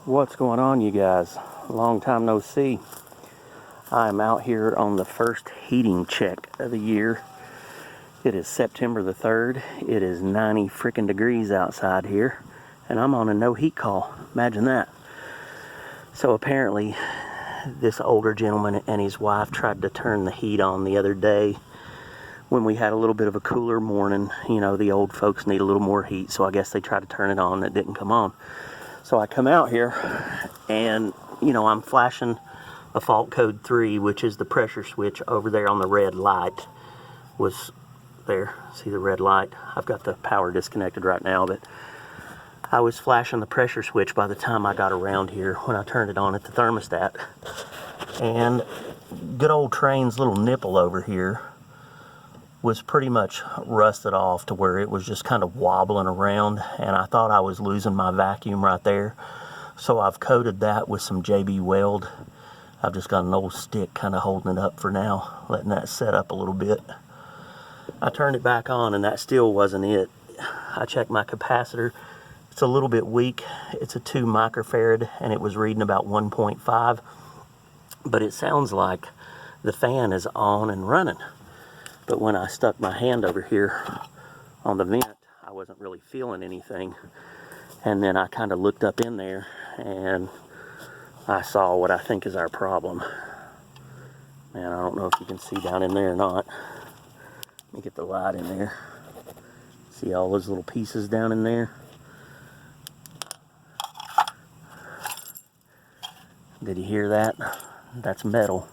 What's going on, you guys? Long time no see. I'm out here on the first heating check of the year. It is September the 3rd. It is 90 freaking degrees outside here, and I'm on a no heat call. Imagine that. So apparently, this older gentleman and his wife tried to turn the heat on the other day when we had a little bit of a cooler morning. You know, the old folks need a little more heat, so I guess they tried to turn it on and it didn't come on. So I come out here and, I'm flashing a fault code 3, which is the pressure switch over there on the red light. Was there, see the red light? I've got the power disconnected right now, but I was flashing the pressure switch by the time I got around here when I turned it on at the thermostat. And good old train's little nipple over here was pretty much rusted off to where it was just kind of wobbling around, and I thought I was losing my vacuum right there. So I've coated that with some JB Weld. I've just got an old stick kind of holding it up for now, letting that set up a little bit. I turned it back on and that still wasn't it. I checked my capacitor. It's a little bit weak. It's a 2 microfarad and it was reading about 1.5, but it sounds like the fan is on and running. But when I stuck my hand over here on the vent, I wasn't really feeling anything. And then I kind of looked up in there and I saw what I think is our problem. Man, I don't know if you can see down in there or not. Let me get the light in there. See all those little pieces down in there? Did you hear that? That's metal.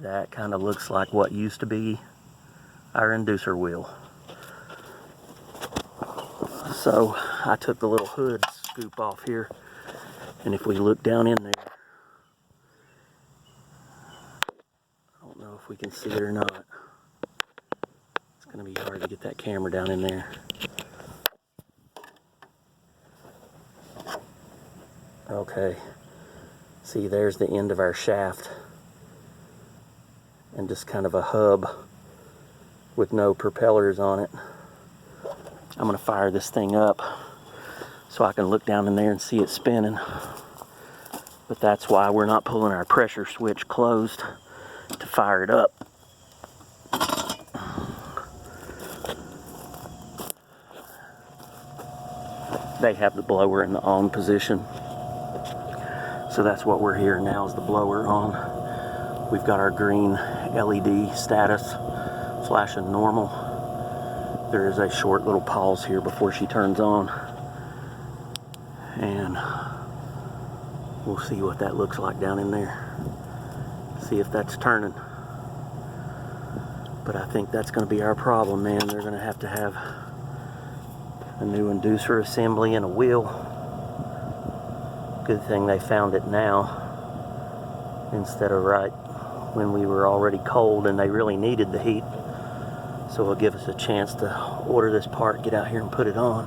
That kind of looks like what used to be our inducer wheel. So I took the little hood scoop off here, and if we look down in there, I don't know if we can see it or not. It's going to be hard to get that camera down in there. Okay, see, there's the end of our shaft. And just kind of a hub with no propellers on it. I'm going to fire this thing up so I can look down in there and see it spinning. But that's why we're not pulling our pressure switch closed to fire it up. They have the blower in the on position. So that's what we're hearing now, is the blower on. We've got our green LED status flashing normal. There is a short little pause here before she turns on. And we'll see what that looks like down in there. See if that's turning. But I think that's going to be our problem, man. They're going to have a new inducer assembly and a wheel. Good thing they found it now instead of right when we were already cold and they really needed the heat. So it'll give us a chance to order this part, get out here and put it on.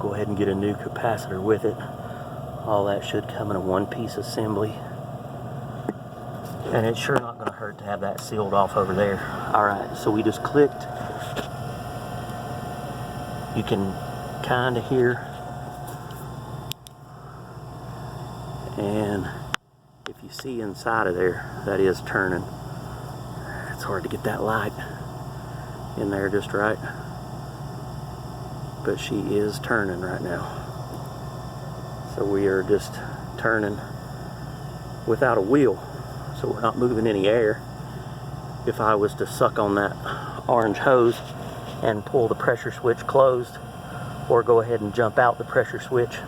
Go ahead and get a new capacitor with it. All that should come in a one-piece assembly. And it's sure not going to hurt to have that sealed off over there. Alright, so we just clicked. You can kind of hear. And if you see inside of there, that is turning. It's hard to get that light in there just right. But she is turning right now. So we are just turning without a wheel. So we're not moving any air. If I was to suck on that orange hose and pull the pressure switch closed, or go ahead and jump out the pressure switch,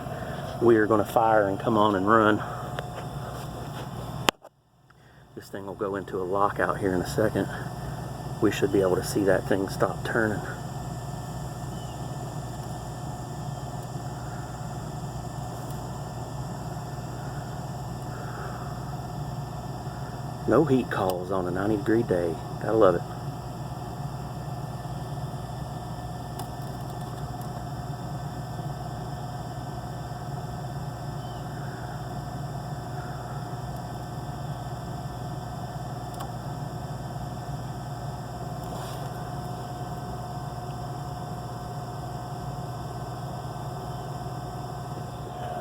we are going to fire and come on and run. This thing will go into a lockout here in a second. We should be able to see that thing stop turning. No heat calls on a 90-degree day. Gotta love it.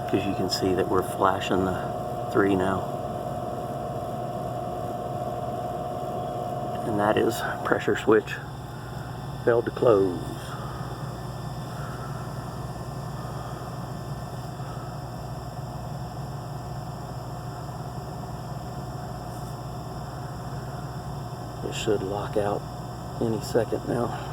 because you can see that we're flashing the 3 now. And that is pressure switch failed to close. It should lock out any second now.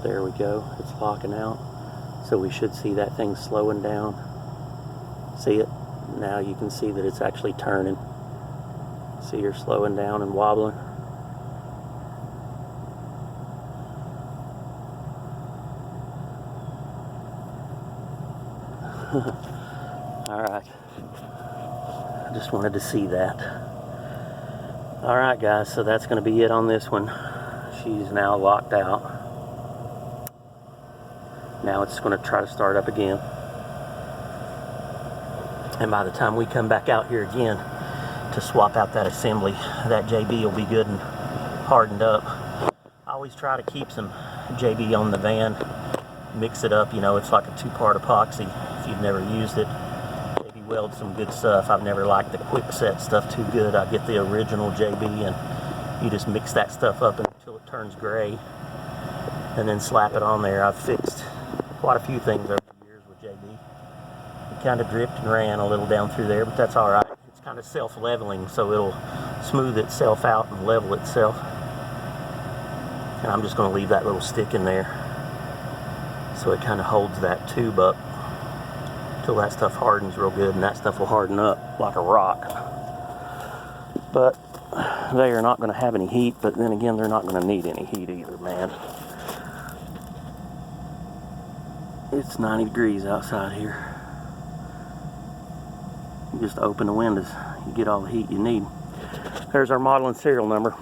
There we go, it's locking out. So we should see that thing slowing down. See it? Now you can see that it's actually turning. See her slowing down and wobbling. Alright. I just wanted to see that. Alright guys, so that's going to be it on this one. She's now locked out. Now it's going to try to start up again. And by the time we come back out here again to swap out that assembly, that JB will be good and hardened up. I always try to keep some JB on the van, mix it up, you know, it's like a 2-part epoxy if you've never used it. JB Weld's some good stuff. I've never liked the quick set stuff too good. I get the original JB and you just mix that stuff up until it turns gray and then slap it on there. I've fixed quite a few things over the years with JB. It kind of dripped and ran a little down through there, but that's all right. It's kind of self-leveling, so it'll smooth itself out and level itself. And I'm just going to leave that little stick in there so it kind of holds that tube up until that stuff hardens real good, and that stuff will harden up like a rock. But they are not going to have any heat, but then again, they're not going to need any heat either, man. It's 90 degrees outside here. You just open the windows, you get all the heat you need. There's our model and serial number.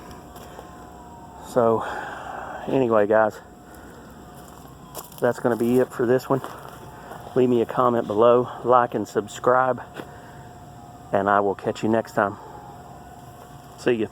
So, anyway guys, that's going to be it for this one. Leave me a comment below, like and subscribe, and I will catch you next time. See ya.